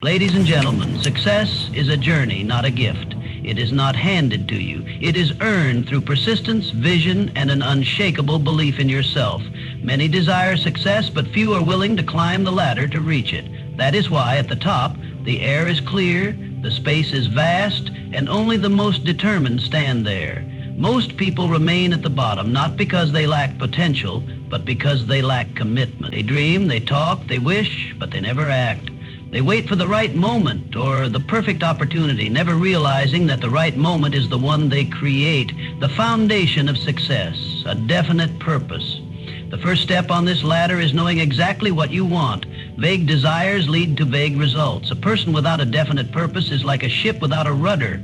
Ladies and gentlemen, success is a journey, not a gift. It is not handed to you. It is earned through persistence, vision, and an unshakable belief in yourself. Many desire success, but few are willing to climb the ladder to reach it. That is why at the top, the air is clear, the space is vast, and only the most determined stand there. Most people remain at the bottom, not because they lack potential, but because they lack commitment. They dream, they talk, they wish, but they never act. They wait for the right moment or the perfect opportunity, never realizing that the right moment is the one they create, the foundation of success, a definite purpose. The first step on this ladder is knowing exactly what you want. Vague desires lead to vague results. A person without a definite purpose is like a ship without a rudder,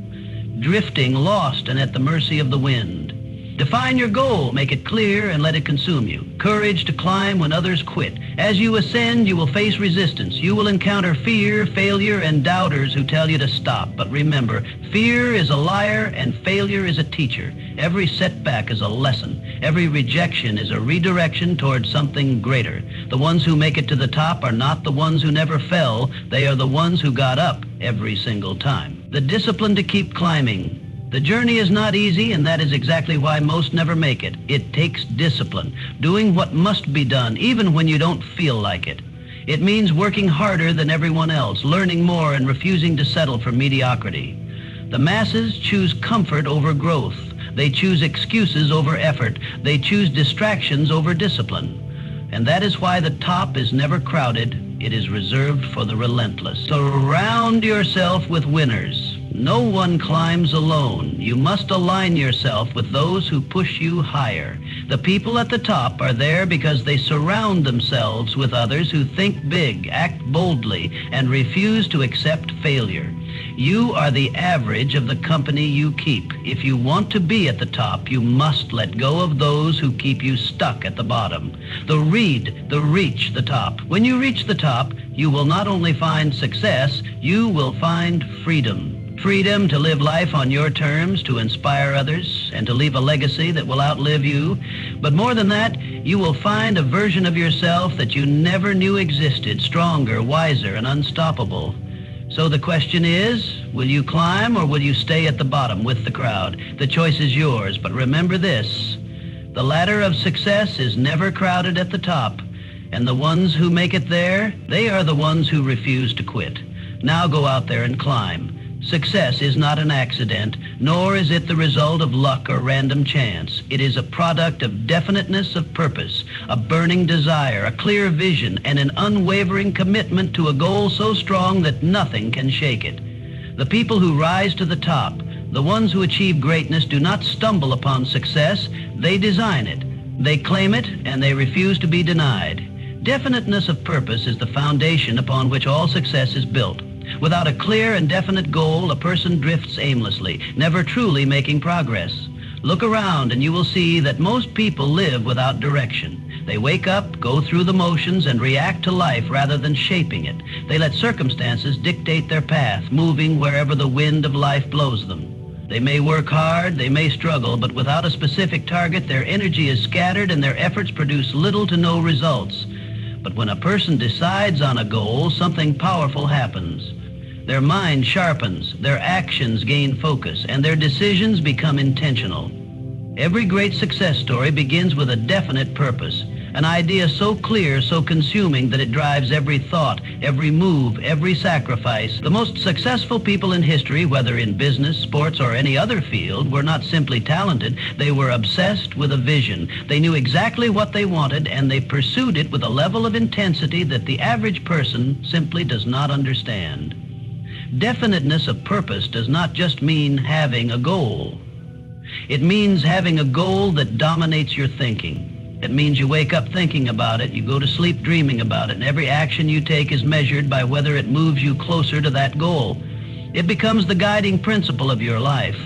drifting, lost, and at the mercy of the wind. Define your goal, make it clear, and let it consume you. Courage to climb when others quit. As you ascend, you will face resistance. You will encounter fear, failure, and doubters who tell you to stop. But remember, fear is a liar and failure is a teacher. Every setback is a lesson. Every rejection is a redirection towards something greater. The ones who make it to the top are not the ones who never fell. They are the ones who got up every single time. The discipline to keep climbing. The journey is not easy, and that is exactly why most never make it. It takes discipline, doing what must be done, even when you don't feel like it. It means working harder than everyone else, learning more, and refusing to settle for mediocrity. The masses choose comfort over growth. They choose excuses over effort. They choose distractions over discipline. And that is why the top is never crowded. It is reserved for the relentless. Surround yourself with winners. No one climbs alone. You must align yourself with those who push you higher. The people at the top are there because they surround themselves with others who think big, act boldly, and refuse to accept failure. You are the average of the company you keep. If you want to be at the top, you must let go of those who keep you stuck at the bottom. Reach the top. When you reach the top, you will not only find success, you will find freedom. Freedom to live life on your terms, to inspire others, and to leave a legacy that will outlive you. But more than that, you will find a version of yourself that you never knew existed, stronger, wiser, and unstoppable. So the question is, will you climb or will you stay at the bottom with the crowd? The choice is yours, but remember this: the ladder of success is never crowded at the top, and the ones who make it there, they are the ones who refuse to quit. Now go out there and climb. Success is not an accident, nor is it the result of luck or random chance. It is a product of definiteness of purpose, a burning desire, a clear vision, and an unwavering commitment to a goal so strong that nothing can shake it. The people who rise to the top, the ones who achieve greatness, do not stumble upon success. They design it, they claim it, and they refuse to be denied. Definiteness of purpose is the foundation upon which all success is built. Without a clear and definite goal, a person drifts aimlessly, never truly making progress. Look around and you will see that most people live without direction. They wake up, go through the motions, and react to life rather than shaping it. They let circumstances dictate their path, moving wherever the wind of life blows them. They may work hard, they may struggle, but without a specific target, their energy is scattered and their efforts produce little to no results. But when a person decides on a goal, something powerful happens. Their mind sharpens, their actions gain focus, and their decisions become intentional. Every great success story begins with a definite purpose, an idea so clear, so consuming that it drives every thought, every move, every sacrifice. The most successful people in history, whether in business, sports, or any other field, were not simply talented. They were obsessed with a vision. They knew exactly what they wanted, and they pursued it with a level of intensity that the average person simply does not understand. Definiteness of purpose does not just mean having a goal. It means having a goal that dominates your thinking. It means you wake up thinking about it, you go to sleep dreaming about it, and every action you take is measured by whether it moves you closer to that goal. It becomes the guiding principle of your life.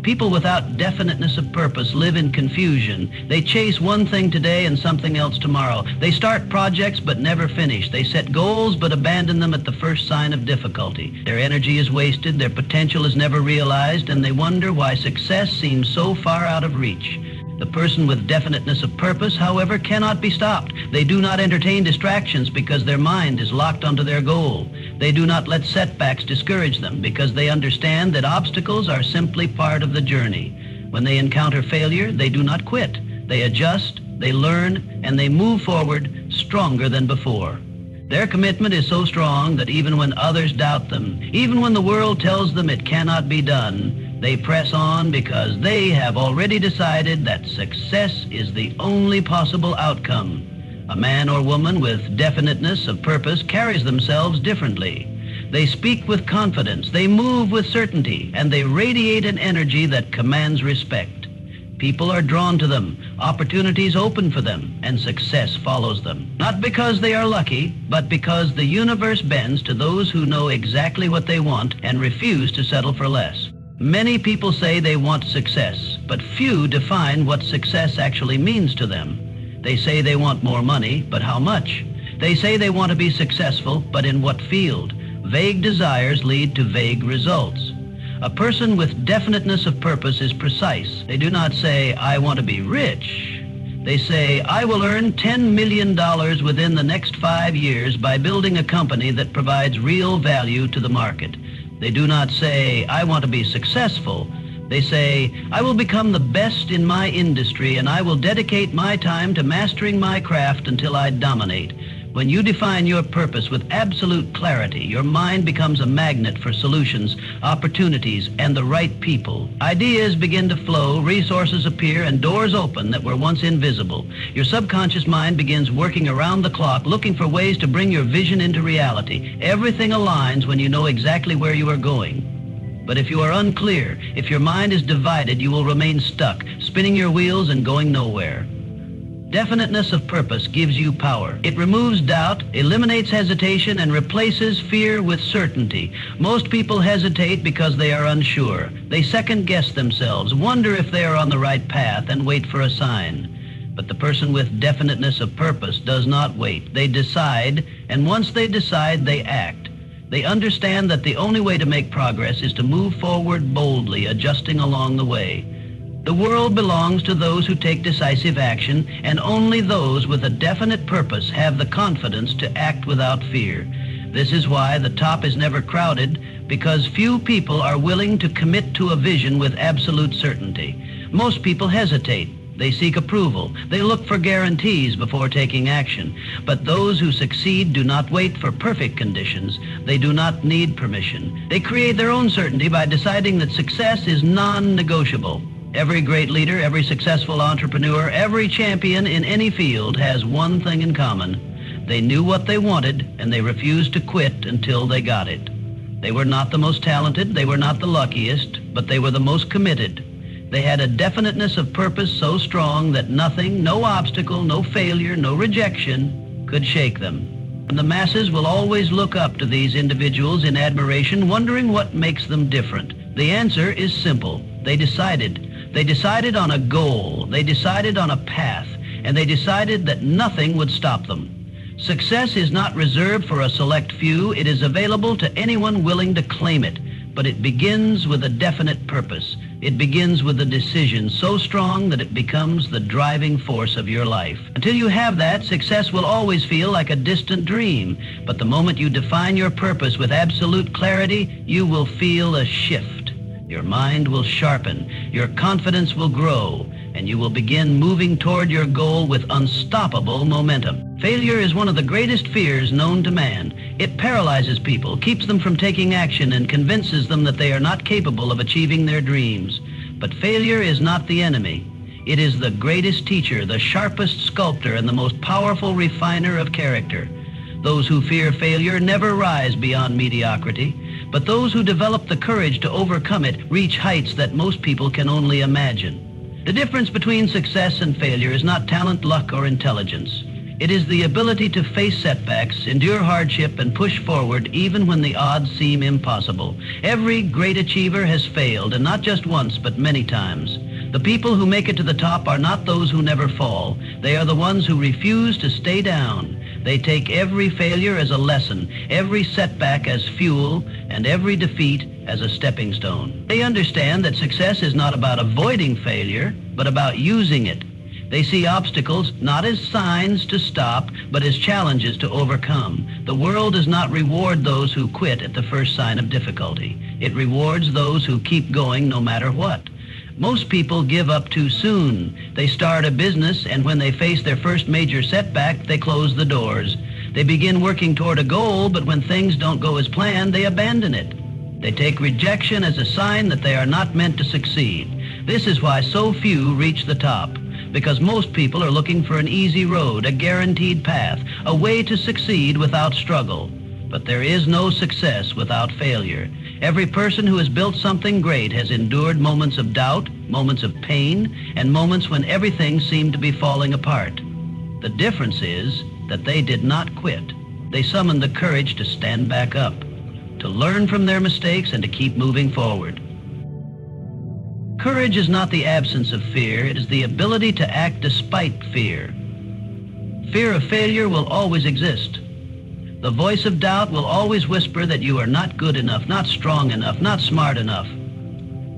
People without definiteness of purpose live in confusion. They chase one thing today and something else tomorrow. They start projects but never finish. They set goals but abandon them at the first sign of difficulty. Their energy is wasted, their potential is never realized, and they wonder why success seems so far out of reach. The person with definiteness of purpose, however, cannot be stopped. They do not entertain distractions because their mind is locked onto their goal. They do not let setbacks discourage them because they understand that obstacles are simply part of the journey. When they encounter failure, they do not quit. They adjust, they learn, and they move forward stronger than before. Their commitment is so strong that even when others doubt them, even when the world tells them it cannot be done, they press on because they have already decided that success is the only possible outcome. A man or woman with definiteness of purpose carries themselves differently. They speak with confidence, they move with certainty, and they radiate an energy that commands respect. People are drawn to them, opportunities open for them, and success follows them. Not because they are lucky, but because the universe bends to those who know exactly what they want and refuse to settle for less. Many people say they want success, but few define what success actually means to them. They say they want more money, but how much? They say they want to be successful, but in what field? Vague desires lead to vague results. A person with definiteness of purpose is precise. They do not say, I want to be rich. They say, I will earn $10 million within the next 5 years by building a company that provides real value to the market. They do not say, I want to be successful. They say, I will become the best in my industry and I will dedicate my time to mastering my craft until I dominate. When you define your purpose with absolute clarity, your mind becomes a magnet for solutions, opportunities, and the right people. Ideas begin to flow, resources appear, and doors open that were once invisible. Your subconscious mind begins working around the clock, looking for ways to bring your vision into reality. Everything aligns when you know exactly where you are going. But if you are unclear, if your mind is divided, you will remain stuck, spinning your wheels and going nowhere. Definiteness of purpose gives you power. It removes doubt, eliminates hesitation, and replaces fear with certainty. Most people hesitate because they are unsure. They second-guess themselves, wonder if they are on the right path, and wait for a sign. But the person with definiteness of purpose does not wait. They decide, and once they decide, they act. They understand that the only way to make progress is to move forward boldly, adjusting along the way. The world belongs to those who take decisive action, and only those with a definite purpose have the confidence to act without fear. This is why the top is never crowded, because few people are willing to commit to a vision with absolute certainty. Most people hesitate. They seek approval. They look for guarantees before taking action. But those who succeed do not wait for perfect conditions. They do not need permission. They create their own certainty by deciding that success is non-negotiable. Every great leader, every successful entrepreneur, every champion in any field has one thing in common. They knew what they wanted, and they refused to quit until they got it. They were not the most talented, they were not the luckiest, but they were the most committed. They had a definiteness of purpose so strong that nothing, no obstacle, no failure, no rejection could shake them. And the masses will always look up to these individuals in admiration, wondering what makes them different. The answer is simple. They decided. They decided on a goal, they decided on a path, and they decided that nothing would stop them. Success is not reserved for a select few. It is available to anyone willing to claim it, but it begins with a definite purpose. It begins with a decision so strong that it becomes the driving force of your life. Until you have that, success will always feel like a distant dream, but the moment you define your purpose with absolute clarity, you will feel a shift. Your mind will sharpen, your confidence will grow, and you will begin moving toward your goal with unstoppable momentum. Failure is one of the greatest fears known to man. It paralyzes people, keeps them from taking action, and convinces them that they are not capable of achieving their dreams. But failure is not the enemy. It is the greatest teacher, the sharpest sculptor, and the most powerful refiner of character. Those who fear failure never rise beyond mediocrity. But those who develop the courage to overcome it reach heights that most people can only imagine. The difference between success and failure is not talent, luck, or intelligence. It is the ability to face setbacks, endure hardship, and push forward even when the odds seem impossible. Every great achiever has failed, and not just once, but many times. The people who make it to the top are not those who never fall. They are the ones who refuse to stay down. They take every failure as a lesson, every setback as fuel, and every defeat as a stepping stone. They understand that success is not about avoiding failure, but about using it. They see obstacles not as signs to stop, but as challenges to overcome. The world does not reward those who quit at the first sign of difficulty. It rewards those who keep going no matter what. Most people give up too soon. They start a business, and when they face their first major setback, they close the doors. They begin working toward a goal, but when things don't go as planned, they abandon it. They take rejection as a sign that they are not meant to succeed. This is why so few reach the top, because most people are looking for an easy road, a guaranteed path, a way to succeed without struggle. But there is no success without failure. Every person who has built something great has endured moments of doubt, moments of pain, and moments when everything seemed to be falling apart. The difference is that they did not quit. They summoned the courage to stand back up, to learn from their mistakes, and to keep moving forward. Courage is not the absence of fear, it is the ability to act despite fear. Fear of failure will always exist. The voice of doubt will always whisper that you are not good enough, not strong enough, not smart enough.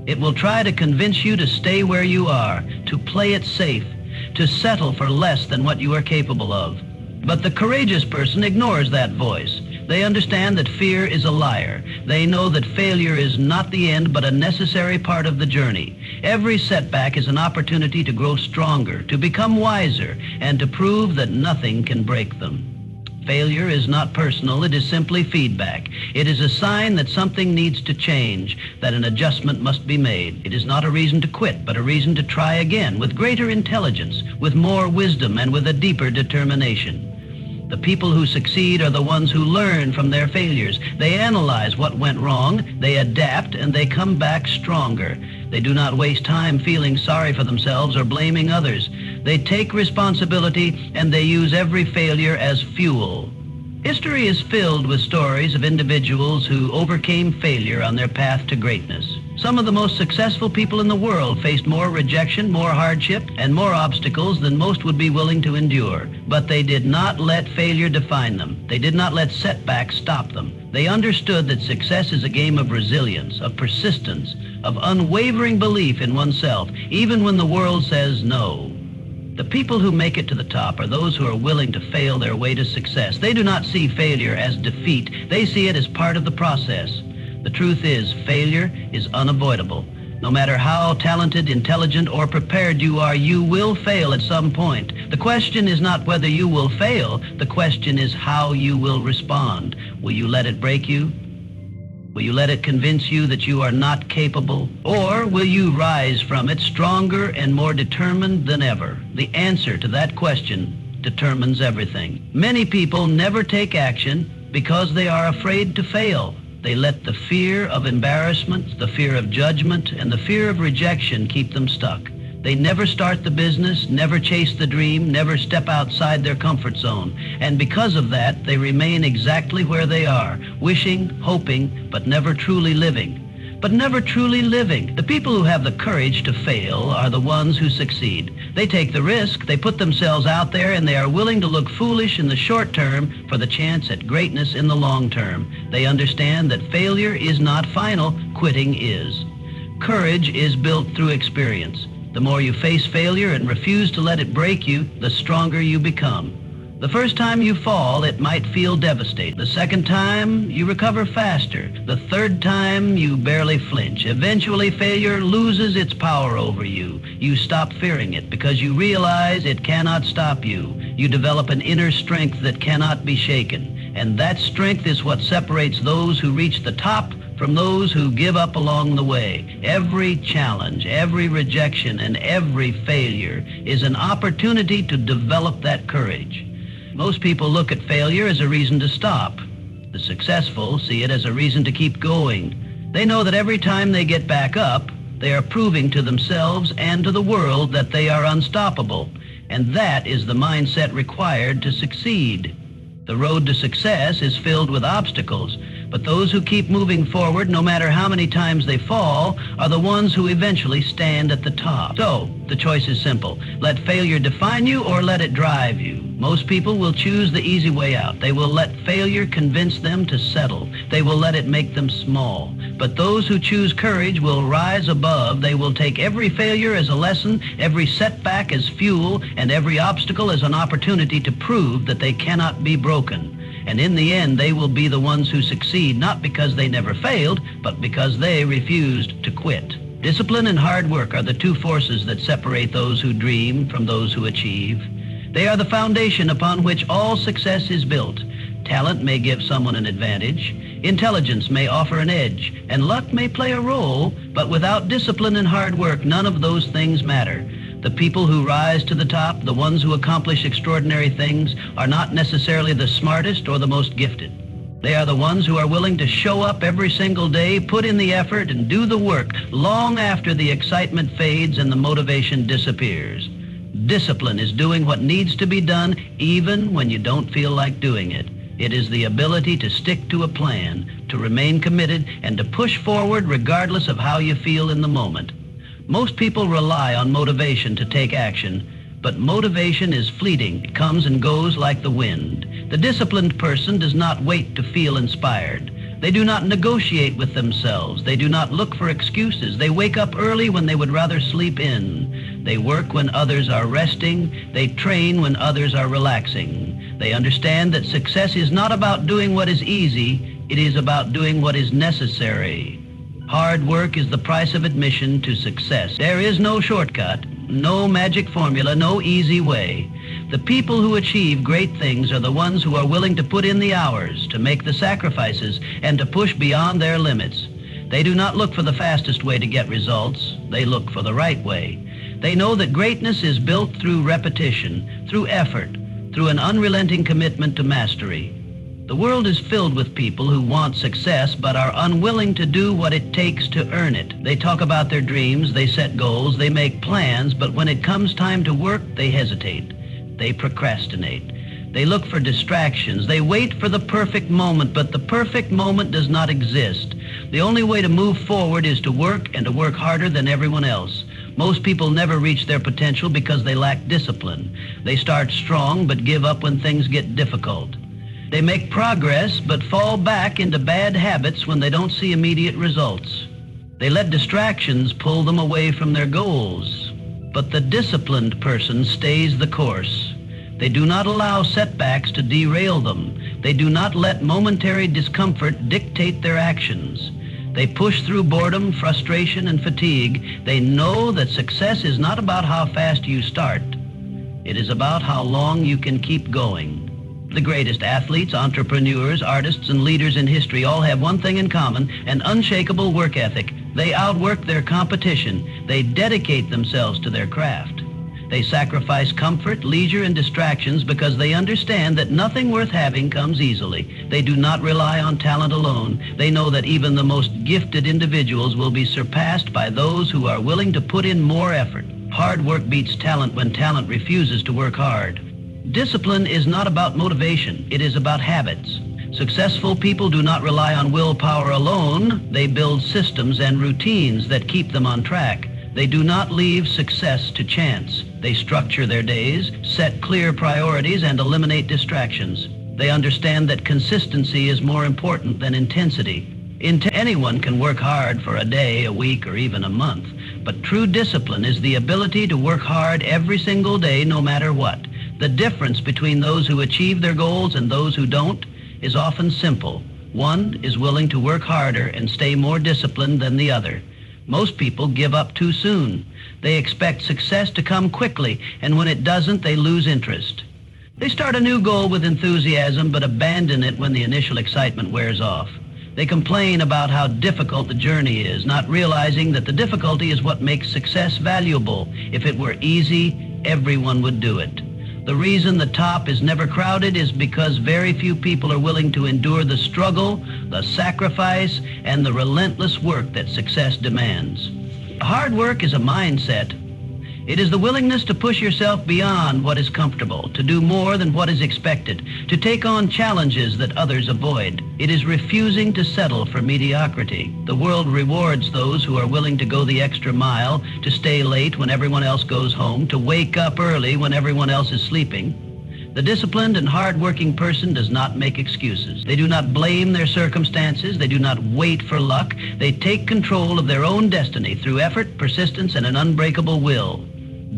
It will try to convince you to stay where you are, to play it safe, to settle for less than what you are capable of. But the courageous person ignores that voice. They understand that fear is a liar. They know that failure is not the end, but a necessary part of the journey. Every setback is an opportunity to grow stronger, to become wiser, and to prove that nothing can break them. Failure is not personal, it is simply feedback. It is a sign that something needs to change, that an adjustment must be made. It is not a reason to quit, but a reason to try again, with greater intelligence, with more wisdom, and with a deeper determination. The people who succeed are the ones who learn from their failures. They analyze what went wrong, they adapt, and they come back stronger. They do not waste time feeling sorry for themselves or blaming others. They take responsibility, and they use every failure as fuel. History is filled with stories of individuals who overcame failure on their path to greatness. Some of the most successful people in the world faced more rejection, more hardship, and more obstacles than most would be willing to endure. But they did not let failure define them. They did not let setbacks stop them. They understood that success is a game of resilience, of persistence, of unwavering belief in oneself, even when the world says no. The people who make it to the top are those who are willing to fail their way to success. They do not see failure as defeat. They see it as part of the process. The truth is, failure is unavoidable. No matter how talented, intelligent, or prepared you are, you will fail at some point. The question is not whether you will fail. The question is how you will respond. Will you let it break you? Will you let it convince you that you are not capable? Or will you rise from it stronger and more determined than ever? The answer to that question determines everything. Many people never take action because they are afraid to fail. They let the fear of embarrassment, the fear of judgment, and the fear of rejection keep them stuck. They never start the business, never chase the dream, never step outside their comfort zone. And because of that, they remain exactly where they are, wishing, hoping, but never truly living. But never truly living. The people who have the courage to fail are the ones who succeed. They take the risk, they put themselves out there, and they are willing to look foolish in the short term for the chance at greatness in the long term. They understand that failure is not final, quitting is. Courage is built through experience. The more you face failure and refuse to let it break you, the stronger you become. The first time you fall, it might feel devastating. The second time, you recover faster. The third time, you barely flinch. Eventually, failure loses its power over you. You stop fearing it because you realize it cannot stop you. You develop an inner strength that cannot be shaken. And that strength is what separates those who reach the top from those who give up along the way. Every challenge, every rejection, and every failure is an opportunity to develop that courage. Most people look at failure as a reason to stop. The successful see it as a reason to keep going. They know that every time they get back up, they are proving to themselves and to the world that they are unstoppable. And that is the mindset required to succeed. The road to success is filled with obstacles, but those who keep moving forward, no matter how many times they fall, are the ones who eventually stand at the top. So, the choice is simple. Let failure define you or let it drive you. Most people will choose the easy way out. They will let failure convince them to settle. They will let it make them small. But those who choose courage will rise above. They will take every failure as a lesson, every setback as fuel, and every obstacle as an opportunity to prove that they cannot be broken. And in the end, they will be the ones who succeed, not because they never failed, but because they refused to quit. Discipline and hard work are the two forces that separate those who dream from those who achieve. They are the foundation upon which all success is built. Talent may give someone an advantage, intelligence may offer an edge, and luck may play a role, but without discipline and hard work, none of those things matter. The people who rise to the top, the ones who accomplish extraordinary things, are not necessarily the smartest or the most gifted. They are the ones who are willing to show up every single day, put in the effort, and do the work long after the excitement fades and the motivation disappears. Discipline is doing what needs to be done even when you don't feel like doing it. It is the ability to stick to a plan, to remain committed, and to push forward regardless of how you feel in the moment. Most people rely on motivation to take action, but motivation is fleeting. It comes and goes like the wind. The disciplined person does not wait to feel inspired. They do not negotiate with themselves. They do not look for excuses. They wake up early when they would rather sleep in. They work when others are resting. They train when others are relaxing. They understand that success is not about doing what is easy. It is about doing what is necessary. Hard work is the price of admission to success. There is no shortcut, no magic formula, no easy way. The people who achieve great things are the ones who are willing to put in the hours, to make the sacrifices, and to push beyond their limits. They do not look for the fastest way to get results. They look for the right way. They know that greatness is built through repetition, through effort, through an unrelenting commitment to mastery. The world is filled with people who want success but are unwilling to do what it takes to earn it. They talk about their dreams, they set goals, they make plans, but when it comes time to work, they hesitate. They procrastinate. They look for distractions. They wait for the perfect moment, but the perfect moment does not exist. The only way to move forward is to work and to work harder than everyone else. Most people never reach their potential because they lack discipline. They start strong but give up when things get difficult. They make progress but fall back into bad habits when they don't see immediate results. They let distractions pull them away from their goals. But the disciplined person stays the course. They do not allow setbacks to derail them. They do not let momentary discomfort dictate their actions. They push through boredom, frustration, and fatigue. They know that success is not about how fast you start. It is about how long you can keep going. The greatest athletes, entrepreneurs, artists, and leaders in history all have one thing in common: an unshakable work ethic. They outwork their competition. They dedicate themselves to their craft. They sacrifice comfort, leisure, and distractions because they understand that nothing worth having comes easily. They do not rely on talent alone. They know that even the most gifted individuals will be surpassed by those who are willing to put in more effort. Hard work beats talent when talent refuses to work hard. Discipline is not about motivation. It is about habits. Successful people do not rely on willpower alone. They build systems and routines that keep them on track. They do not leave success to chance. They structure their days, set clear priorities, and eliminate distractions. They understand that consistency is more important than intensity. Anyone can work hard for a day, a week, or even a month, but true discipline is the ability to work hard every single day, no matter what. The difference between those who achieve their goals and those who don't is often simple. One is willing to work harder and stay more disciplined than the other. Most people give up too soon. They expect success to come quickly, and when it doesn't, they lose interest. They start a new goal with enthusiasm, but abandon it when the initial excitement wears off. They complain about how difficult the journey is, not realizing that the difficulty is what makes success valuable. If it were easy, everyone would do it. The reason the top is never crowded is because very few people are willing to endure the struggle, the sacrifice, and the relentless work that success demands. Hard work is a mindset. It is the willingness to push yourself beyond what is comfortable, to do more than what is expected, to take on challenges that others avoid. It is refusing to settle for mediocrity. The world rewards those who are willing to go the extra mile, to stay late when everyone else goes home, to wake up early when everyone else is sleeping. The disciplined and hard-working person does not make excuses. They do not blame their circumstances. They do not wait for luck. They take control of their own destiny through effort, persistence, and an unbreakable will.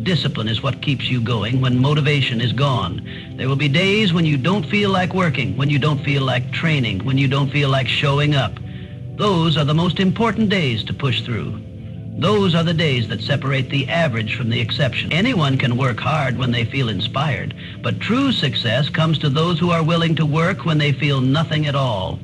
Discipline is what keeps you going when motivation is gone. There will be days when you don't feel like working, when you don't feel like training, when you don't feel like showing up. Those are the most important days to push through. Those are the days that separate the average from the exception. Anyone can work hard when they feel inspired, but true success comes to those who are willing to work when they feel nothing at all.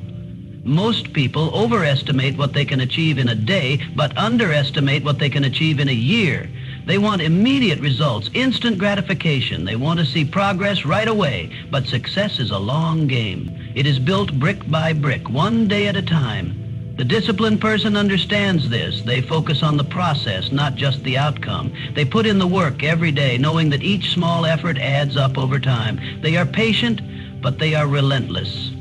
Most people overestimate what they can achieve in a day, but underestimate what they can achieve in a year. They want immediate results, instant gratification. They want to see progress right away, but success is a long game. It is built brick by brick, one day at a time. The disciplined person understands this. They focus on the process, not just the outcome. They put in the work every day, knowing that each small effort adds up over time. They are patient, but they are relentless.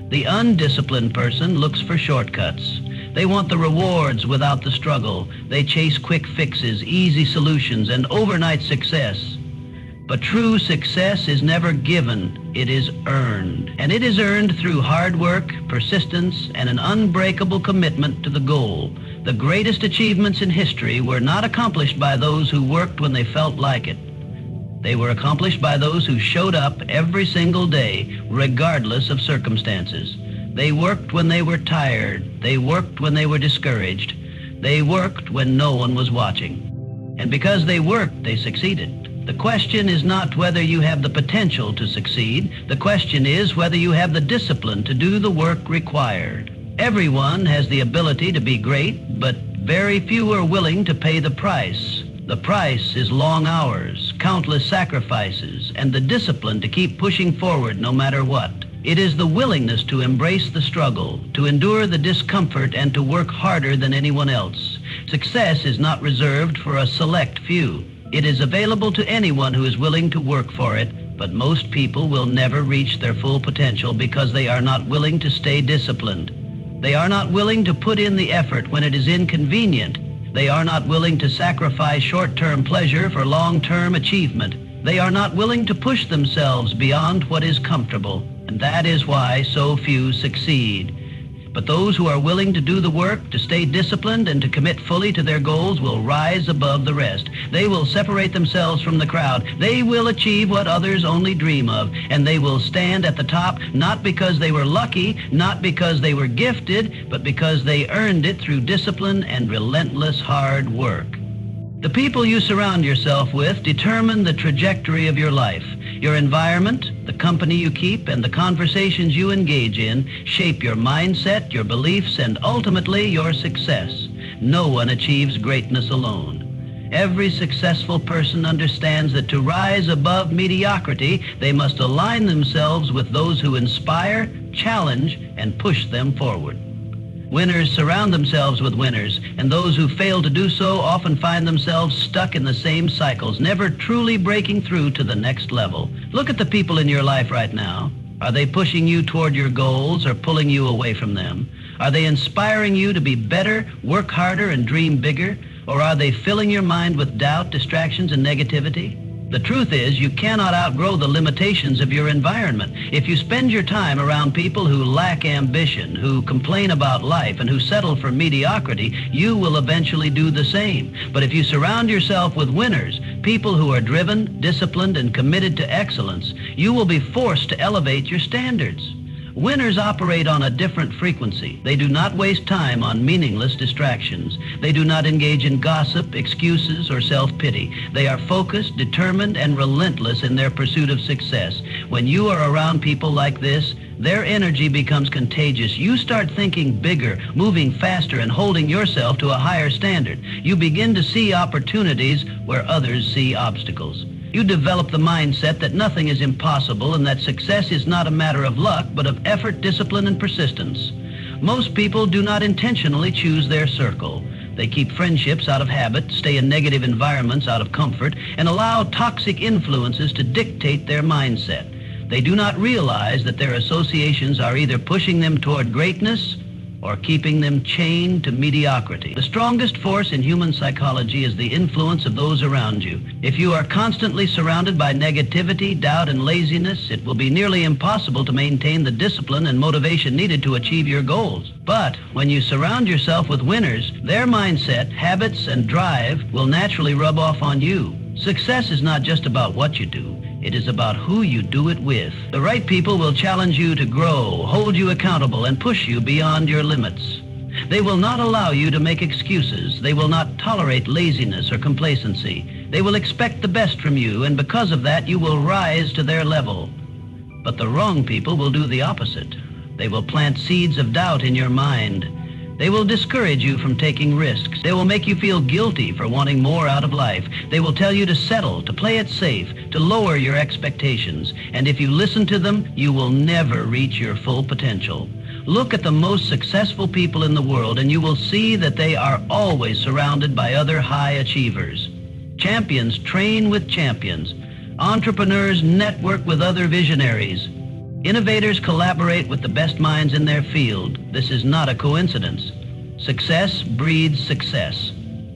The undisciplined person looks for shortcuts. They want the rewards without the struggle. They chase quick fixes, easy solutions, and overnight success. But true success is never given, it is earned. And it is earned through hard work, persistence, and an unbreakable commitment to the goal. The greatest achievements in history were not accomplished by those who worked when they felt like it. They were accomplished by those who showed up every single day, regardless of circumstances. They worked when they were tired. They worked when they were discouraged. They worked when no one was watching. And because they worked, they succeeded. The question is not whether you have the potential to succeed. The question is whether you have the discipline to do the work required. Everyone has the ability to be great, but very few are willing to pay the price. The price is long hours, countless sacrifices, and the discipline to keep pushing forward no matter what. It is the willingness to embrace the struggle, to endure the discomfort, and to work harder than anyone else. Success is not reserved for a select few. It is available to anyone who is willing to work for it, but most people will never reach their full potential because they are not willing to stay disciplined. They are not willing to put in the effort when it is inconvenient. They are not willing to sacrifice short-term pleasure for long-term achievement. They are not willing to push themselves beyond what is comfortable, and that is why so few succeed. But those who are willing to do the work, to stay disciplined, and to commit fully to their goals will rise above the rest. They will separate themselves from the crowd. They will achieve what others only dream of, and they will stand at the top, not because they were lucky, not because they were gifted, but because they earned it through discipline and relentless hard work. The people you surround yourself with determine the trajectory of your life. Your environment, the company you keep, and the conversations you engage in shape your mindset, your beliefs, and ultimately your success. No one achieves greatness alone. Every successful person understands that to rise above mediocrity, they must align themselves with those who inspire, challenge, and push them forward. Winners surround themselves with winners, and those who fail to do so often find themselves stuck in the same cycles, never truly breaking through to the next level. Look at the people in your life right now. Are they pushing you toward your goals or pulling you away from them? Are they inspiring you to be better, work harder, and dream bigger? Or are they filling your mind with doubt, distractions, and negativity? The truth is, you cannot outgrow the limitations of your environment. If you spend your time around people who lack ambition, who complain about life, and who settle for mediocrity, you will eventually do the same. But if you surround yourself with winners, people who are driven, disciplined, and committed to excellence, you will be forced to elevate your standards. Winners operate on a different frequency. They do not waste time on meaningless distractions. They do not engage in gossip, excuses, or self-pity. They are focused, determined, and relentless in their pursuit of success. When you are around people like this, their energy becomes contagious. You start thinking bigger, moving faster, and holding yourself to a higher standard. You begin to see opportunities where others see obstacles. You develop the mindset that nothing is impossible and that success is not a matter of luck, but of effort, discipline, and persistence. Most people do not intentionally choose their circle. They keep friendships out of habit, stay in negative environments out of comfort, and allow toxic influences to dictate their mindset. They do not realize that their associations are either pushing them toward greatness or keeping them chained to mediocrity. The strongest force in human psychology is the influence of those around you. If you are constantly surrounded by negativity, doubt, and laziness, it will be nearly impossible to maintain the discipline and motivation needed to achieve your goals. But when you surround yourself with winners, their mindset, habits, and drive will naturally rub off on you. Success is not just about what you do. It is about who you do it with. The right people will challenge you to grow, hold you accountable, and push you beyond your limits. They will not allow you to make excuses. They will not tolerate laziness or complacency. They will expect the best from you, and because of that, you will rise to their level. But the wrong people will do the opposite. They will plant seeds of doubt in your mind. They will discourage you from taking risks. They will make you feel guilty for wanting more out of life. They will tell you to settle, to play it safe, to lower your expectations. And if you listen to them, you will never reach your full potential. Look at the most successful people in the world, and you will see that they are always surrounded by other high achievers. Champions train with champions. Entrepreneurs network with other visionaries. Innovators collaborate with the best minds in their field. This is not a coincidence. Success breeds success.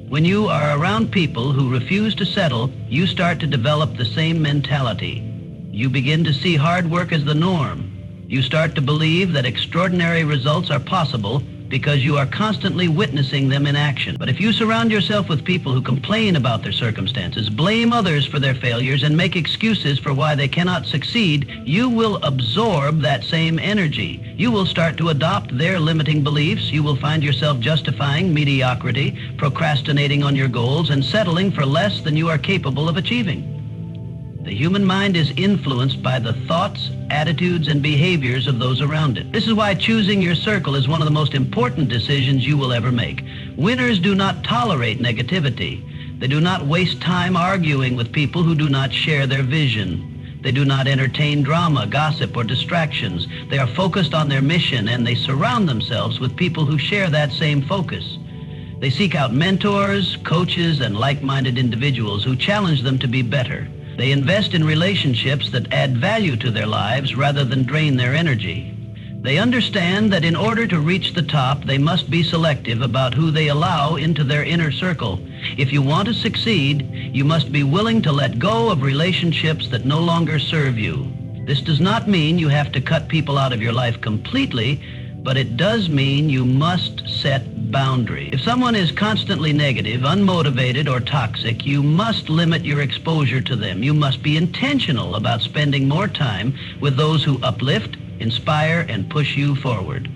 When you are around people who refuse to settle, you start to develop the same mentality. You begin to see hard work as the norm. You start to believe that extraordinary results are possible because you are constantly witnessing them in action. But if you surround yourself with people who complain about their circumstances, blame others for their failures, and make excuses for why they cannot succeed, you will absorb that same energy. You will start to adopt their limiting beliefs. You will find yourself justifying mediocrity, procrastinating on your goals, and settling for less than you are capable of achieving. The human mind is influenced by the thoughts, attitudes, and behaviors of those around it. This is why choosing your circle is one of the most important decisions you will ever make. Winners do not tolerate negativity. They do not waste time arguing with people who do not share their vision. They do not entertain drama, gossip, or distractions. They are focused on their mission, and they surround themselves with people who share that same focus. They seek out mentors, coaches, and like-minded individuals who challenge them to be better. They invest in relationships that add value to their lives rather than drain their energy. They understand that in order to reach the top, they must be selective about who they allow into their inner circle. If you want to succeed, you must be willing to let go of relationships that no longer serve you. This does not mean you have to cut people out of your life completely, but it does mean you must set boundaries. If someone is constantly negative, unmotivated, or toxic, you must limit your exposure to them. You must be intentional about spending more time with those who uplift, inspire, and push you forward.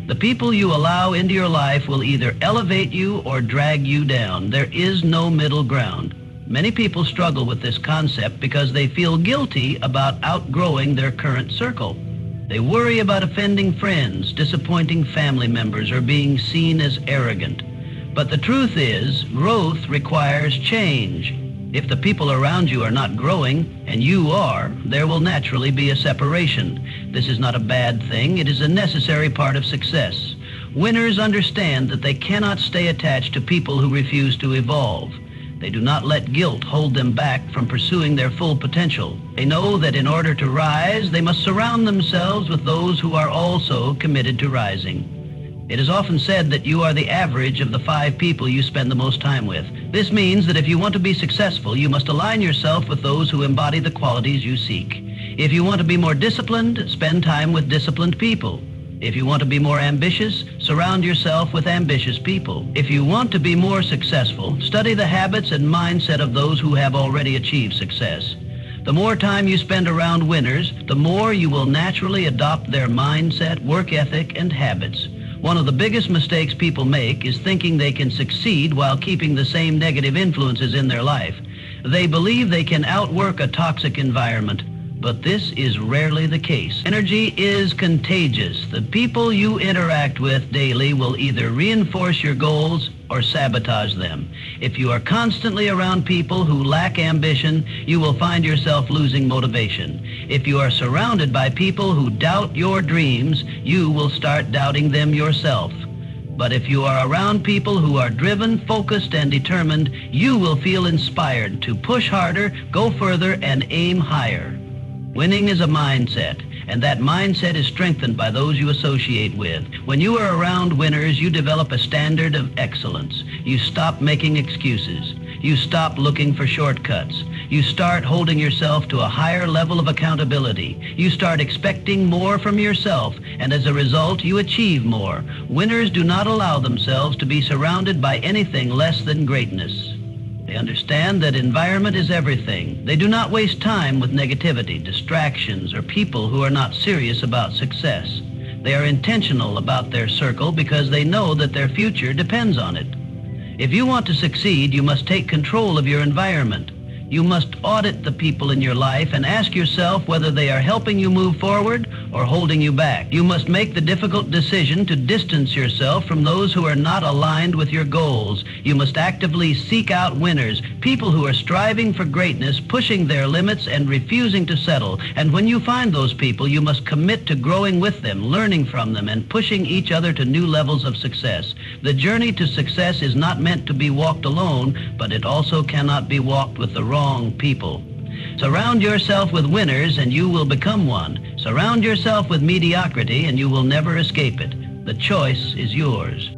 The people you allow into your life will either elevate you or drag you down. There is no middle ground. Many people struggle with this concept because they feel guilty about outgrowing their current circle. They worry about offending friends, disappointing family members, or being seen as arrogant. But the truth is, growth requires change. If the people around you are not growing, and you are, there will naturally be a separation. This is not a bad thing. It is a necessary part of success. Winners understand that they cannot stay attached to people who refuse to evolve. They do not let guilt hold them back from pursuing their full potential. They know that in order to rise, they must surround themselves with those who are also committed to rising. It is often said that you are the average of the 5 people you spend the most time with. This means that if you want to be successful, you must align yourself with those who embody the qualities you seek. If you want to be more disciplined, spend time with disciplined people. If you want to be more ambitious, surround yourself with ambitious people. If you want to be more successful, study the habits and mindset of those who have already achieved success. The more time you spend around winners, the more you will naturally adopt their mindset, work ethic, and habits. One of the biggest mistakes people make is thinking they can succeed while keeping the same negative influences in their life. They believe they can outwork a toxic environment. But this is rarely the case. Energy is contagious. The people you interact with daily will either reinforce your goals or sabotage them. If you are constantly around people who lack ambition, you will find yourself losing motivation. If you are surrounded by people who doubt your dreams, you will start doubting them yourself. But if you are around people who are driven, focused, and determined, you will feel inspired to push harder, go further, and aim higher. Winning is a mindset, and that mindset is strengthened by those you associate with. When you are around winners, you develop a standard of excellence. You stop making excuses. You stop looking for shortcuts. You start holding yourself to a higher level of accountability. You start expecting more from yourself, and as a result, you achieve more. Winners do not allow themselves to be surrounded by anything less than greatness. They understand that environment is everything. They do not waste time with negativity, distractions, or people who are not serious about success. They are intentional about their circle because they know that their future depends on it. If you want to succeed, you must take control of your environment. You must audit the people in your life and ask yourself whether they are helping you move forward or holding you back. You must make the difficult decision to distance yourself from those who are not aligned with your goals. You must actively seek out winners, people who are striving for greatness, pushing their limits and refusing to settle. And when you find those people, you must commit to growing with them, learning from them, and pushing each other to new levels of success. The journey to success is not meant to be walked alone, but it also cannot be walked with the wrong people. Surround yourself with winners and you will become one. Surround yourself with mediocrity and you will never escape it. The choice is yours.